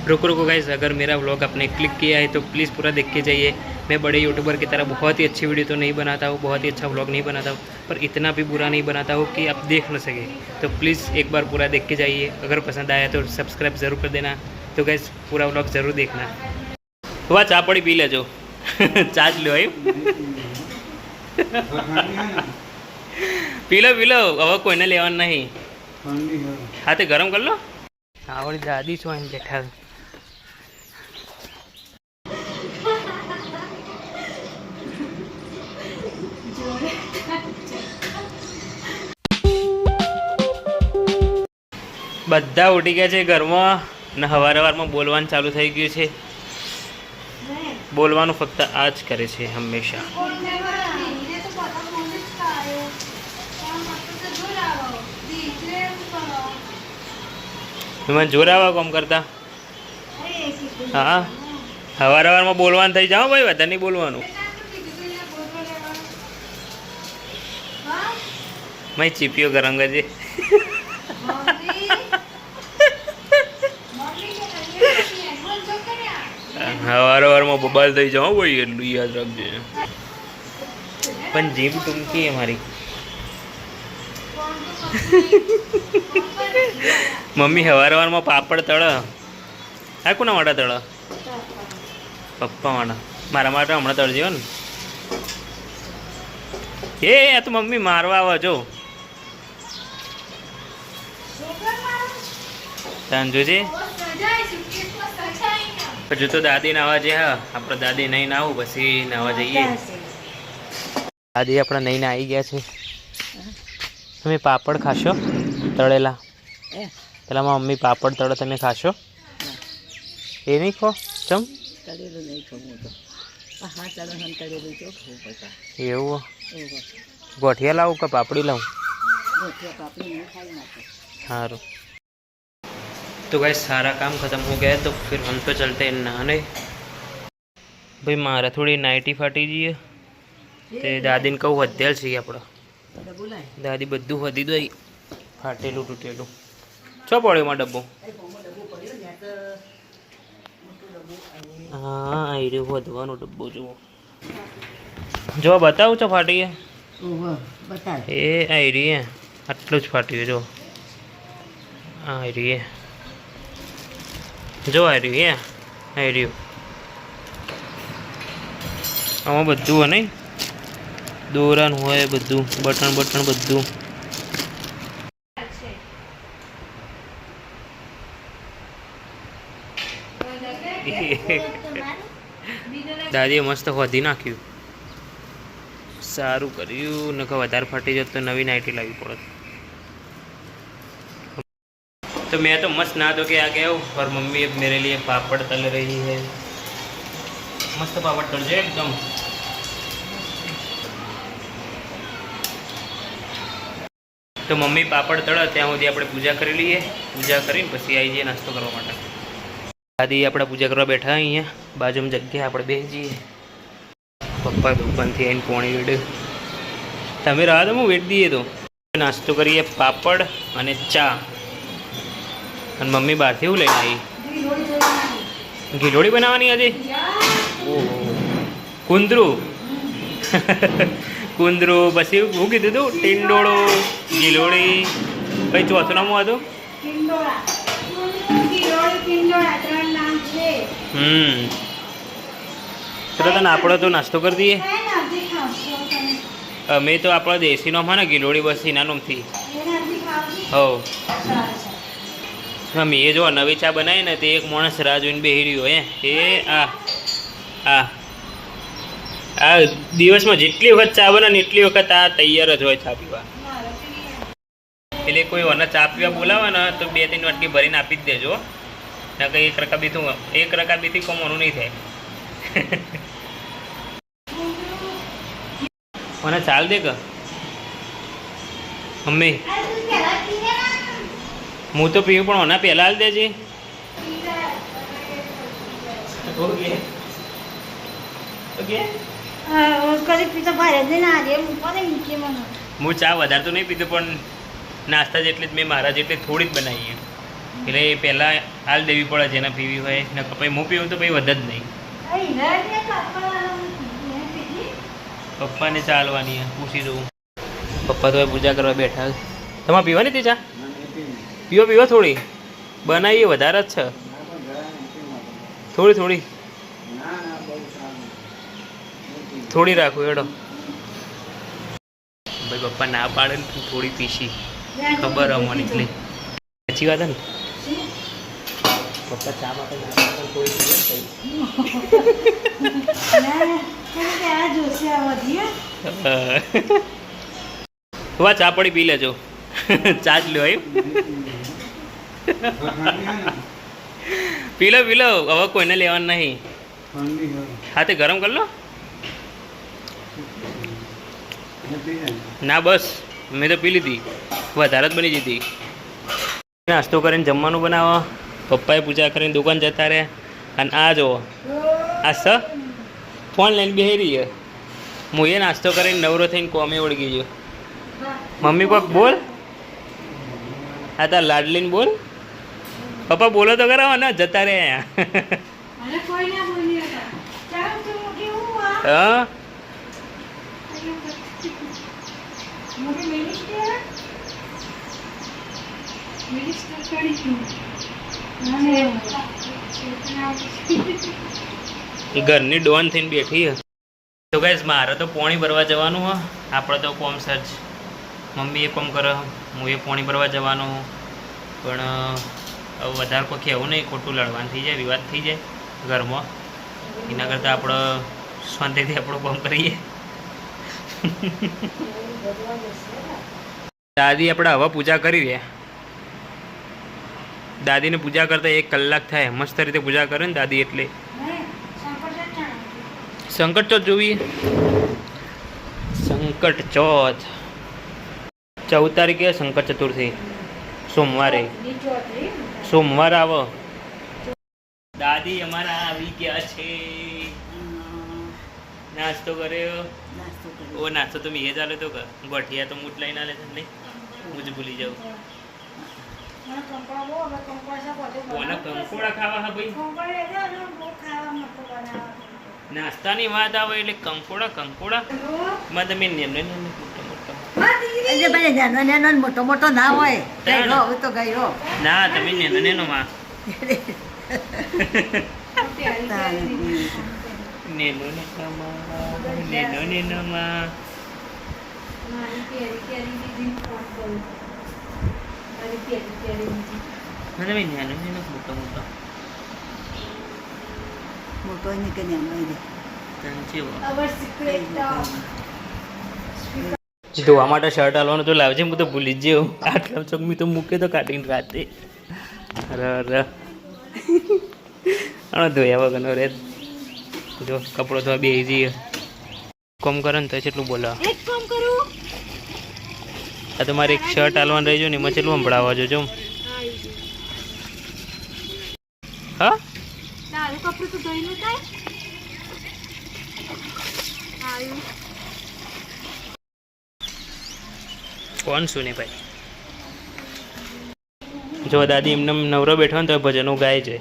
रुको रुको गाइस, अगर मेरा व्लॉग आपने क्लिक किया है तो प्लीज़ पूरा देख के जाइए। मैं बड़े यूट्यूबर की तरह बहुत ही अच्छी वीडियो तो नहीं बनाता हूँ, बहुत ही अच्छा व्लॉग नहीं बनाता हूँ, पर इतना भी बुरा नहीं बनाता हूँ कि आप देख न सके। तो प्लीज़ एक बार पूरा देख के जाइए। अगर पसंद आया तो सब्सक्राइब ज़रूर कर देना। तो गाइस पूरा व्लॉग ज़रूर देखना। वह चा पड़ी पी लेजो। चा ज लो आई। पी लो હવે કોઈને લેવાનું નહીં। હા તે ગરમ કરી લો। આવડી દાદી છો અહીં બેઠા। બધા ઉઠી ગયા છે ઘરમાં ને હવારમાં બોલવાનું ચાલુ થઈ ગયું છે। બોલવાનું ફક્ત આ જ કરે છે હંમેશા। મને જોર આવા કોમ કરતા। હા હવારમાં બોલવાનું થઈ જાઓ ભાઈ, વધારે નહીં બોલવાનું। મેં ચીપિયો ગરમ કરજે। હવારમાં બબાલ થઈ જાઓ ભાઈ, એટલું યાદ રાખજે। પણ જીભ ટૂંકી અમારી। મમ્મી હવારમાં પાપડ તળ। આ કોના માટે તળ? પપ્પા માટે। મારા માટે હમણાં તળજો ને। એ આ તો મમ્મી મારવા આવે જો। જોજે હજુ તો દાદી નાવા જે। હા આપણે દાદી નહીં નાવું પછી નાવા જઈએ। દાદી આપણા નહીં આવી ગયા છે। તમે પાપડ ખાશો તળેલા? પેલામાં મમ્મી પાપડ તળે તમે ખાશો? એ નહીં ખો ચમ? એવું ગોઠિયા લાવું કે પાપડી લાવું? સારું तो गाइस सारा काम ख़त्म हो गया है, तो फिर हम तो चलते हैं नहाने। भाई मारा थोड़ी नाइटी फाटी जी है ते दादी ने कहूँ हत्याल छे अपना। दादी बधु हदी दो फाटेलू तूटेलू छो पड़ो में डब्बो। हाँ आई रो वधवानो डब्बो जुओ जो बताऊँ छो फाटी है ए आई रही है आटलू ज फाटी है जो आई रही है जो आ रही है आई रही आम बधु है नहीं दोरान हो बधु बटन बटन बधु दादी मस्त वधी नाख्यु सारू कर्यु नकर वधारे फाटी जात तो नवी नाइटी लावी पड़त। तो मैं तो मस्त नहा धो के आ गया हूँ और मम्मी अब मेरे लिए पापड़ तल रही है। मस्त पापड़ तल जाए एकदम। तो मम्मी पापड़ तळे त्या सुधी आपणे पूजा करी लीए। पूजा करीने पछी आई जाइए नास्तो करवा माटे। दादी आपणे पूजा करवा बैठा अहींया बाजुमां जग्याए आपणे बेसी जईए। पप्पा दुकानथी आवीने पोणी वेड्यो तमे राह दो वेट दीए। तो नास्तो करीए पापड़ अने चा। અને મમ્મી બહારથી એવું લઈને આવી? ગીલોડી બનાવવાની આજે? ઓહો કુંદરું કુંદરું પછી શું કીધું તું? ટીંડોળો ગીલોડી ભાઈ ચોથું નામ હતું? ચલો તને આપણો તો નાસ્તો કરી દઈએ। અમે તો આપણા દેશી નામ હા ને ગીલોડી બસ એના નામથી હો। મમ્મી એ જો નવી ચા બનાવી ને તે એક માણસ રાહ જોઈને બેસી રહ્યો હે એ આ દિવસમાં જેટલી વખત ચા બને ને એટલી વખત આ તૈયાર જ હોય ચા પીવા। એટલે કોઈ વને ચા પીવા બોલાવે ને તો 2-3 વાટકી ભરીને આપી જ દેજો ને કંઈ એક રકાબીથી કમવાનું નહીં થાય। મને ચાલ દે કે મમ્મી હું તો પીવું પણ ઓના પહેલાં હાલ દેજે। હું ચા વધારે તો નહીં પીતો પણ નાસ્તા જેટલી જ મેં મારા જેટલી થોડી જ બનાવી। એટલે એ પહેલાં હાલ દેવી પડે જેને પીવી હોય ને પછી હું પીવું તો પછી વધે જ નહીં. પપ્પાને ચાલવાની પૂછી દઉં. પપ્પા તો પૂજા કરવા બેઠા. તમારે પીવાની હતી ચા? પીવો પીવો થોડી બનાવીએ વધારે જ છે. થોડી થોડી થોડી રાખું એડો. ભાઈ પપ્પા ના પાડે ને થોડી પીસી ખબર અમને એટલે સાચી વાત ને. પપ્પા ચા માટે ના પાડે થોડી પીવે ચા પડી પી લેજો. ચા જ લો પી લો પી લો હવે કોઈને લેવાનું નહીં. હા તે ગરમ કરી લો. ના બસ મેં તો પી લીધી વધારે જ બની જતી. નાસ્તો કરીને જમવાનું બનાવો. પપ્પાએ પૂજા કરીને દુકાન જતા રહે. અને આ જુઓ આ સ ફોન લઈને બેસી રહી છે. હું એ નાસ્તો કરીને નવરો થઈને કોમે વળગી ગયો. મમ્મી કોક બોલ. હા તાર લાડલીને બોલ. પપ્પા બોલો તો કરાવો ને જતા રહે. હા ઘરની ડોન થઈને બેઠી. તો ગાઈસ મારે તો પોણી ભરવા જવાનું હ. આપણે તો કોમ સર્ચ મમ્મી એ કોમ કરે હું એ પોણી ભરવા જવાનું. પણ હવે વધારે કોઈ કહેવું નહીં ખોટું લડવાનું થઈ જાય વિવાદ થઈ જાય ઘરમાં. એના કરતાં આપણે શાંતિથી આપણું કામ કરીએ. દાદી આપણે હવે પૂજા કરી રહ્યા. દાદીને પૂજા કરતા 1 કલાક થાય. મસ્ત રીતે પૂજા કરે ને દાદી. એટલે સંકટ ચોથ જોવી. સંકટ ચોથ 14 તારીખે સંકટ ચતુર્થી સોમવારે. સોમવાર આવો. દાદી અમારા આવી ગયા છે. નાસ્તો કર્યો. ઓ નાસ્તો તો મેં ચાલે તો ગોઠિયા તો મૂટ લઈને આલે નહીં. હું જ ભૂલી જાઉં. કોને કંકોડા ખાવા હા ભાઈ. નાસ્તાની વાત આવે એટલે કંકોડા કંકોડા માં તમે મોટો મોટો ના હોય. ના તમે નેનો માં નેનો માં ધોવા માટે શર્ટ હાલવાનું તો લાવજે. હું તો ભૂલી જ જેવું. આટલા ચોક મેં તો મૂકે તો કાઢીને રાતે. ધોયા વગરનો રે. જો કપડો ધોવા બે જઈએ. કોમ કરે ને તો કેટલું બોલા. આ તમારે એક શર્ટ હાલવાનું રહેજો ને એમાં કેટલું સંભળાવવા જોજો. હા કોણ શું ને ભાઈ. જો દાદી એમને નવરો બેઠો ને તો ભજનો ગાય છે.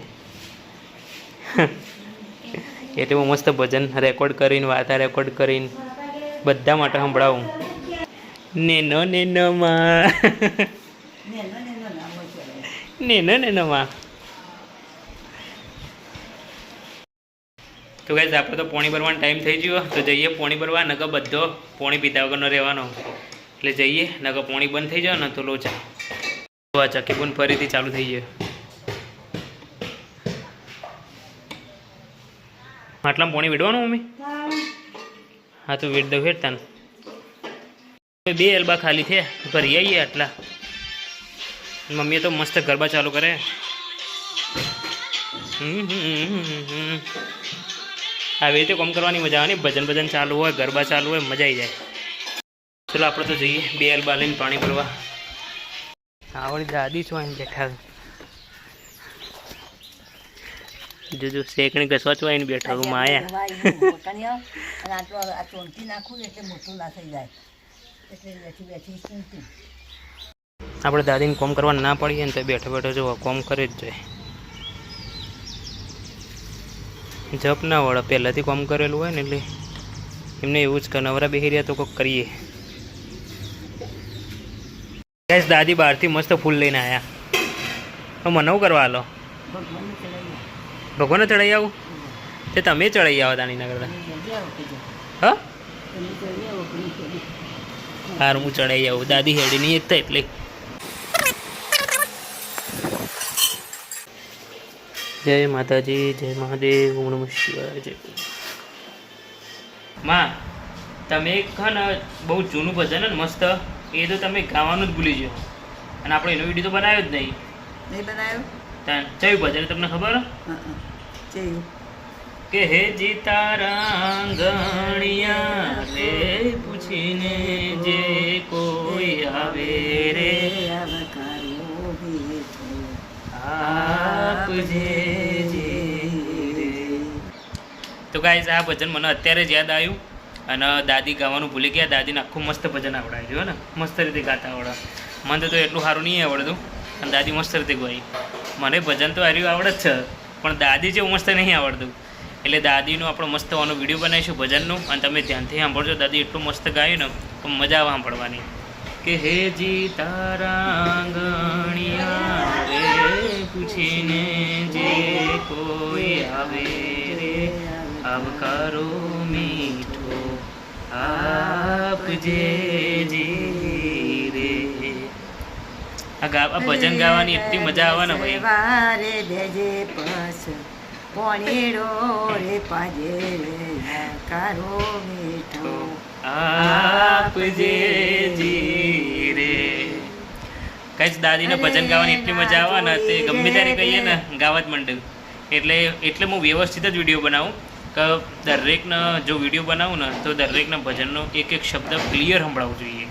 એટલે હું મસ્ત ભજન રેકોર્ડ કરીને વાર્તા રેકોર્ડ કરીને બધા માટે સંભળાવું. નેનો નેનો માં નેનો માં. તો ગાઈસ આપણે તો પોણી ભરવાનો ટાઈમ થઈ ગયો. તો જઈએ પોણી ભરવા. નકર બધો પોણી પીતા વગરનો રહેવાનો. એટલે જઈએ નકર પોણી બંધ થઈ જાય ને તો લોચા. તો આ ચક્કી પણ ફરીથી ચાલુ થઈ જાય. આટલામાં પોણી વેડવાનું મમ્મી? હા તો વેડ દઉં વેડતા ને. 2 એલબા ખાલી થયા ભરી આવીએ આટલા. મમ્મીએ તો મસ્ત ગરબા ચાલુ કરે. આવી રીતે કામ કરવાની મજા આવે ને. ભજન ભજન ચાલુ હોય ગરબા ચાલુ હોય મજા આવી જાય. ચલો આપણે તો જઈએ 2 એલબા લઈને પાણી ભરવા. આવડી દાદી છો એને બેઠા. જો શેકણી ઘસવા છો એને બેઠા રૂમ આયા. આપણે દાદીને કોમ કરવા ના પડીએ ને તો બેઠો બેઠો જો કોમ કરે જ જાય. જપ ના વળે, પહેલાંથી કોમ કરેલું હોય ને એટલે એમને એવું જ કે નવરા બેસી રહ્યા તો કોઈક કરીએ. ગાઈસ દાદી બહારથી મસ્ત ફૂલ લઈને આવ્યા. તો મને શું કરવા હાલો? ભગવાનને ચડાવી આવું? તે તમે ચડાવી આવો તાની ના કરતા. હા હાર હું ચડાવી આવું. દાદી હેડી નહીં એકતા એટલે. જય માતાજી, જય મહાદેવ, ઓમ નમઃ શિવાય. જય માં, તમે એક ને બહુ જૂનું ભજન ને મસ્ત, એ તો તમે ગાવાનું જ ભૂલી જાઓ અને આપણે એનો વિડીયો તો બનાવ્યો જ નહીં. નહીં બનાવ્યો? કયું ભજન તમને ખબર? કે હે જી તારા ગણિયા રે પૂછીને જે કોઈ આવે રે આપજે રે. તો ગાઈઝ આ ભજન મને અત્યારે જ યાદ આવ્યું અને દાદી ગાવાનું ભૂલી ગયા. દાદીને આખું મસ્ત ભજન આવડાવ્યું ને, મસ્ત રીતે ગાતા આવડે. મને તો એટલું સારું નહીં આવડતું અને દાદી મસ્ત રીતે ગાઈ. મને ભજન તો હાર્યું આવડે જ છે પણ દાદી જેવું મસ્ત નહીં આવડતું. એટલે દાદીનું આપણો મસ્ત આનો વિડીયો બનાવીશું ભજનનું અને તમે ધ્યાનથી સાંભળજો. દાદી એટલું મસ્ત ગાયું ને તો મજા આવે સાંભળવાની. કે હે જી તારા ગણિયા રે પૂછીને જે કોઈ આવે રે આવકારો મીઠો આપજે જી રે. આ ભજન ગાવાની એટલી મજા આવે ને ભાઈ. વારે દેજે પસ પોણીડો રે પાજે રે કારો મીઠો આપજે જી રે. કઈ દાદીને ભજન ગાવાની એટલી મજા આવે ને તે ગમે ત્યારે કહીએ ને ગાવા જ માંડે. એટલે હું વ્યવસ્થિત જ વિડીયો બનાવું કે દરેકને જો વિડીયો બનાવું ને તો દરેકના ભજનનો એક એક શબ્દ ક્લિયર સંભળાવવું જોઈએ.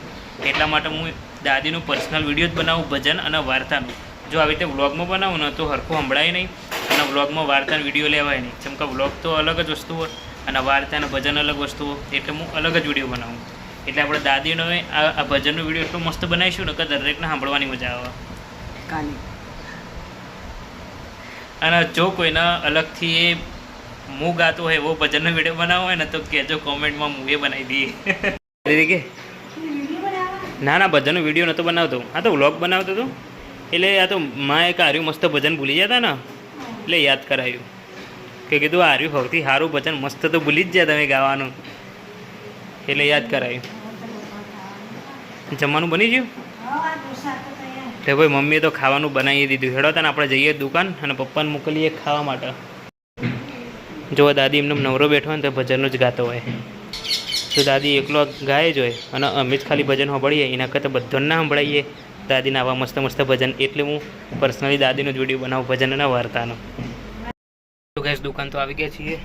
એટલા માટે હું દાદીનું પર્સનલ વિડીયો જ બનાવું ભજન અને વાર્તાનું. જો આવી રીતે વ્લોગમાં બનાવું ને તો હરખું સંભળાય નહીં અને વ્લોગમાં વાર્તાનો વિડીયો લેવાય નહીં. જેમ કે વ્લોગ તો અલગ જ વસ્તુ હોય અને વાર્તા અને ભજન અલગ વસ્તુ હોય એટલે હું અલગ જ વિડીયો બનાવું. એટલે આપણે દાદીનો આ ભજનનો વિડીયો એટલો મસ્ત બનાવીશું ને કે દરેકને સાંભળવાની મજા આવે. કાલે અને જો કોઈના અલગથી એ હું ગાતો હોય એવો ભજનનો વિડીયો બનાવવો હોય ને તો કહેજો કોમેન્ટમાં, હું એ બનાવી દઈએ. દીદી કે ના ના ભજનનો વિડીયો નહોતો બનાવતો, આ તો વ્લોગ બનાવતો હતો. એટલે આ તો માં એક હાર્યું મસ્ત ભજન ભૂલી જતા ને એટલે યાદ કરાયું કે કીધું હાર્યું સૌથી સારું ભજન મસ્ત તો ભૂલી જ જાય તમે ગાવાનું એટલે યાદ કરાયું. જમવાનું બની ગયું? એટલે ભાઈ મમ્મીએ તો ખાવાનું બનાવી દીધું. હેડો તને આપણે જઈએ દુકાન અને પપ્પાને મોકલીએ ખાવા માટે. જો દાદી એમને નવરો બેઠો હોય ને તો ભજનનું જ ગાતો હોય. તો દાદી એકલો ગાય જ હોય અને અમે જ ખાલી ભજન સાંભળીએ એના કરતાં બધાને ના સંભળાવીએ દાદીને આવા મસ્ત મસ્ત ભજન. એટલે હું પર્સનલી દાદીનો જ વિડીયો બનાવું ભજન અને વાર્તાનો. તો ગેસ દુકાન તો આવી ગયા છીએ.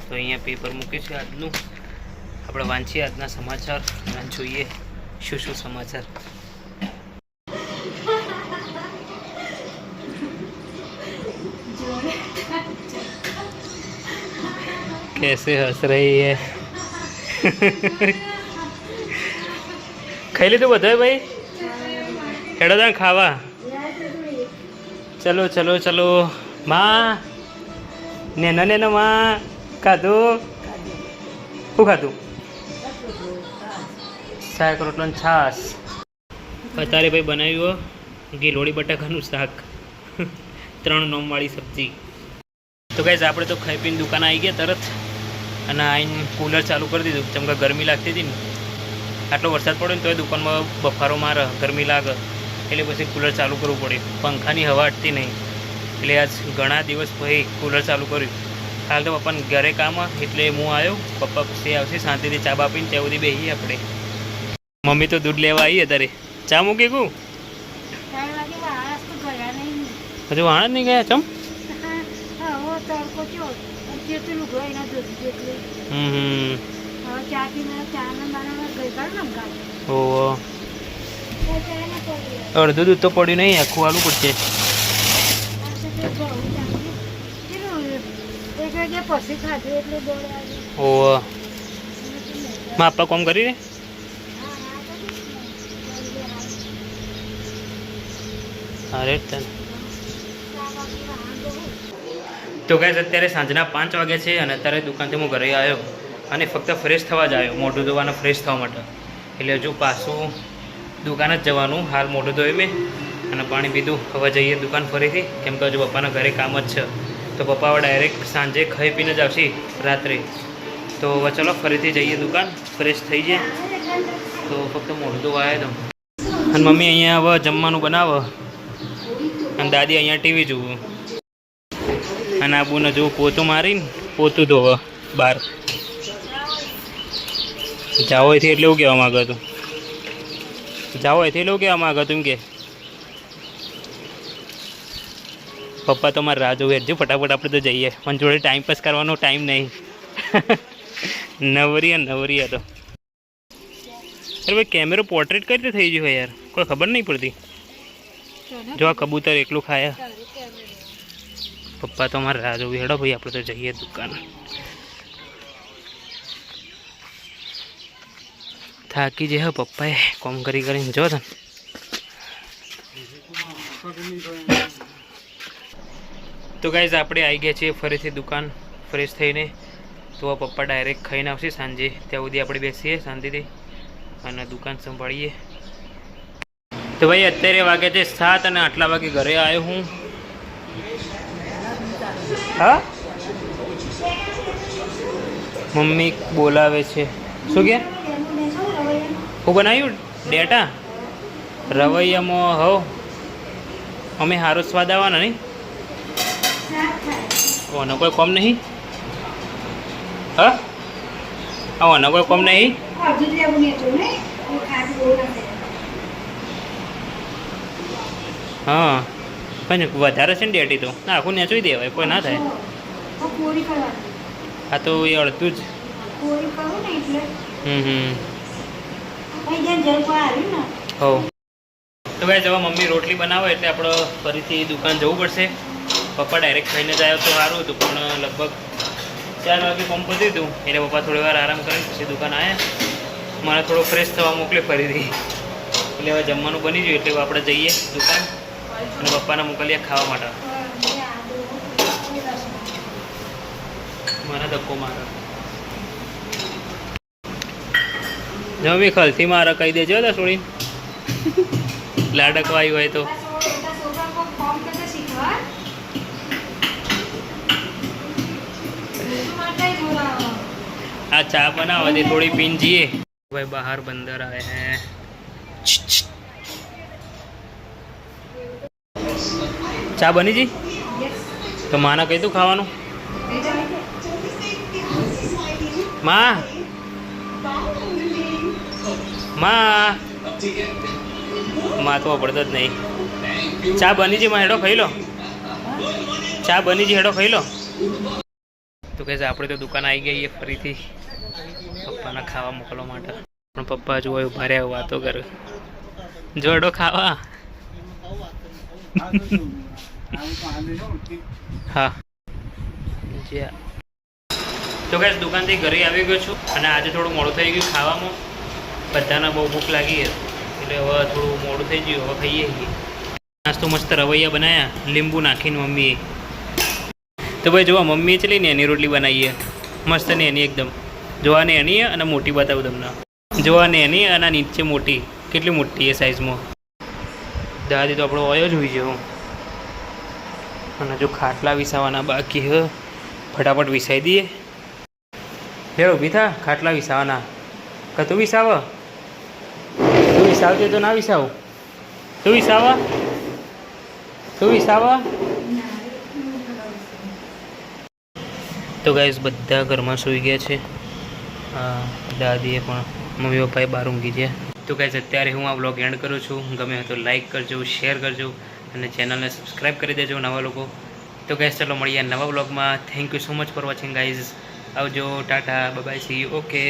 તો અહીંયા પેપર મૂક્યું છે આજનું. આપણે વાંચીએ આજના સમાચાર અને જોઈએ શું શું સમાચાર. कैसे हंस रही है. ખાઈ લીધું બધું ભાઈ? હેડો તા ખાવા. ચલો ચલો ચલો. માં નેનો માં ખાધું? શું ખાધું? શાક રોટલો ને છાશ. અત્યારે ભાઈ બનાવ્યું ગીલોડી બટાકાનું શાક, 3 નોમવાળી સબ્જી. તો ગાઈઝ આપણે તો ખાઈ પીને દુકાન આવી ગયા તરત અને આવીને કૂલર ચાલુ કરી દીધું. જેમ કે ગરમી લાગતી હતી ને, આટલો વરસાદ પડ્યો ને તોય દુકાનમાં બફારો મારે, ગરમી લાગે એટલે પછી કૂલર ચાલુ કરવું પડે. પંખાની હવા હટતી નહીં એટલે આજ ઘણા દિવસ પછી કૂલર ચાલુ કર્યું. હાલ તો પપ્પાને ઘરે કામ એટલે હું આવ્યો. પપ્પા પછી આવશે શાંતિથી ચા બાપીને ત્યાં સુધી બેસીએ આપણે. મમ્મી તો દૂધ લેવા આવીએ તારે. ચા મૂકી કહું? હજુ વાણ જ નહીં ગયા? ચમ અડધું દૂધ તો પડ્યું નહીં, આખું આલું પડશે. ઓહ માં આપવા કોમ કરી દે. અરે તને તો ગાઈસ અત્યારે સાંજના 5 વાગ્યા છે અને અત્યારે દુકાનથી હું ઘરે આવ્યો અને ફક્ત ફ્રેશ થવા જ આવ્યો, મોઢું ધોવાના ફ્રેશ થવા માટે. એટલે હજુ પાછું દુકાન જ જવાનું. હાલ મોઢું ધોઈ મેં અને પાણી પીધું. હવે જઈએ દુકાન ફરીથી, કેમ કે હજુ પપ્પાના ઘરે કામ જ છે. તો પપ્પા હવે ડાયરેક્ટ સાંજે ખાઈ પીને જ આવશે રાત્રે. તો હવે ચલો ફરીથી જઈએ દુકાન, ફ્રેશ થઈ જાય. તો ફક્ત મોઢું ધોવા આવ્યો તો. અને મમ્મી અહીંયા હવે જમવાનું બનાવો અને દાદી અહીંયા ટીવી જોવું. અને આબુને જોવું પોતું મારીને પોતું ધોવા બહાર જાઓ એથી એટલે એવું કહેવા માગો હતું. જાઓ એથી એટલે એવું કહેવા માગો હતું એમ કે પપ્પા તો મારે રાહ જોવે જો ફટાફટ આપણે તો જઈએ, પણ જોડે ટાઈમ પાસ કરવાનો ટાઈમ નહીં. નવરી હતો. અરે ભાઈ કેમેરો પોર્ટ્રેટ કઈ રીતે થઈ ગયો યાર, કોઈ ખબર નહીં પડતી. જો આ કબૂતર એકલું ખાયા. પપ્પા તો મારે રાહ જોવી. હેડો ભાઈ આપણે તો જઈએ દુકાન. થાકી જે હે પપ્પાએ કોમ કરી કરીને જો તને. તો ગાઈઝ આપણે આવી ગયા છીએ ફરીથી દુકાન ફ્રેશ થઈને. તો પપ્પા ડાયરેક્ટ ખાઈને આવશે સાંજે, ત્યાં સુધી આપણે બેસીએ શાંતિથી અને દુકાન સંભાળીએ. તો ભાઈ અત્યારે વાગે છે 7 અને આટલા વાગે ઘરે આવ્યો હું. હા મમ્મી બોલાવે છે. શું કે હું બનાવ્યું ડેટા રવૈયામાં? હો અમે સારો સ્વાદ આવવાના નહીં. ઓનો કોઈ કોમ નહીં. હા ઓનો કોઈ કોમ નહીં. હા પણ વધારે છે ને ડેટી તો આખું નેચવી દેવાય, કોઈ ના થાય. હા તો એ અડધું જ. હો તો ભાઈ જવા મમ્મી રોટલી બનાવો એટલે આપણે ફરીથી દુકાન જવું પડશે. પપ્પા ડાયરેક્ટ ખાઈને જ આવ્યો તો સારું હતું, પણ લગભગ 4 વાગે કોમ પતી હતું એટલે પપ્પા થોડી વાર આરામ કરીને પછી દુકાન આવ્યા. મને થોડો ફ્રેશ થવા મોકલે ફરીથી. એટલે હવે જમવાનું બની ગયું એટલે આપણે જઈએ દુકાન અને પપ્પાને મોકલીએ ખાવા માટે. મને ધક્કો મારે જો બી ખલથી મારે કહી દેજો તો છોડીને લાડકવા આવી હોય તો. આ ચા બનાવવાથી થોડી પીન જઈએ. ભાઈ બહાર બંદર આए हैं. ચા બની જી? તો માને કહી દઉં ખાવાનું. માં તો પડતો જ નહીં. ચા બની જી માં, હેડો ખાઈ લો. ચા બની જી, હેડો ખાઈ લો. તો કહે છે આપણે તો દુકાન આવી ગઈ ફરીથી પપ્પાના ખાવા મોકલવા માટે. પણ પપ્પા જો ઉભા રહ્યા વાતો કરે. જોડો ખાવા. હા તો ગાઈસ દુકાનથી ઘરે આવી ગયો છું અને આજે થોડું મોડું થઈ ગયું ખાવામાં. બધાને બહુ ભૂખ લાગી એટલે હવે થોડું મોડું થઈ ગયું. હવે ખાઈએ છીએ. નાસ્તો મસ્ત રવૈયા બનાવ્યા લીંબુ નાખીને મમ્મીએ. તો ભાઈ જોવા મમ્મીએ ચલી ને એની રોટલી બનાવીએ મસ્ત ને એની એકદમ જોવાની એની અને મોટી બતાવું તમને. જોવાની એની અને નીચે મોટી કેટલી મોટી એ સાઇઝમાં. દાદી તો આપણો ઓયો જ હોઈ ગયો. અને જો ખાટલા વિસાવાના બાકી હ ફટાફટ વિસાઈ દઈએ. હેડો ઊભી થા. ખાટલા વિસાવાના કે તું વિસાવ? તું વિસાવતી તો ના વિસાવ. તું વિસાવા? તું વિસાવા? તો ગાઈસ બધા ઘરમાં સૂઈ ગયા છે. દાદીએ પણ મમ્મી પપ્પાએ બહાર ઊંઘી ગયા. તો ગાઈસ અત્યારે હું આ વ્લોગ એન્ડ કરું છું. ગમે તો લાઈક કરજો, શેર કરજો અને ચેનલને સબસ્ક્રાઈબ કરી દેજો નવા લોકો. તો ગાઈસ ચલો મળીએ નવા વ્લોગમાં. Thank you so much for watching guys. આવજો, tata, bye bye, see you. Okay.